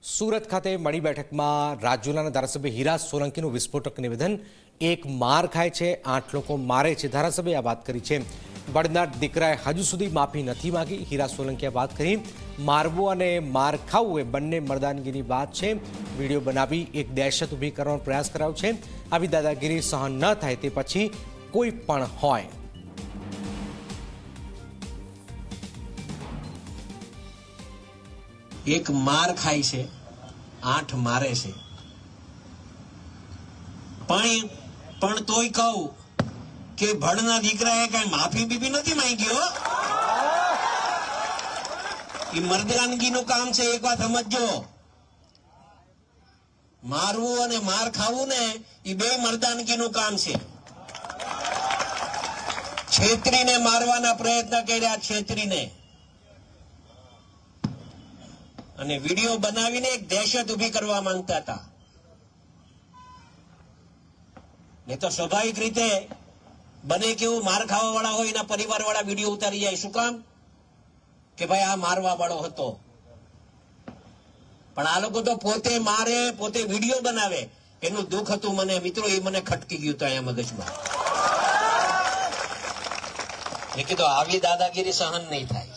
સુરત ખાતે મળી બેઠકમાં રાજુલાના ધારાસભ્ય હીરા સોલંકીનું વિસ્ફોટક નિવેદન, એક માર ખાય છે 8 લોકો મારે છે, ધારાસભ્યએ આ વાત કરી છે। બળનાર દીકરાએ હજુ સુધી માફી નથી માંગી। હીરા સોલંકીએ વાત કરી, મારવો અને માર ખાવું એ બંને મર્દાનગીની વાત છે। વિડીયો બનાવી એક દહેશત ઊભી કરવાનો પ્રયાસ કરાયો છે। આવી દાદાગીરી સહન ન થાય તે પછી કોઈ પણ હોય। एक मार खाई छे 8 मारे छे, पण तोय कहूं के भड़ना दीकराए कई माफी बीबी नथी मांगी हो। ई मर्दानगी नु काम छे, एक बात समझो। मारवू अने मार खावू ने ई बे मर्दानगी नु काम छे। छेत्रीने मारवाना प्रयत्न कर्या, छेत्रीने અને વિડિયો બનાવીને એક દહેશત ઊભી કરવા માંગતા હતા। ને તો સ્વાભાવિક રીતે બને કેવું માર ખાવા વાળા હોય એના પરિવાર વાળા વિડિયો ઉતારી જાય। શું કામ? કે ભાઈ આ મારવા વાળો હતો। પણ આ લોકો તો પોતે મારે, પોતે વિડિયો બનાવે, એનું દુઃખ હતું મને મિત્રો, એ મને ખટકી ગયું હતું અહીંયા મગજમાં। મેં કીધું આવી દાદાગીરી સહન નહીં થાય।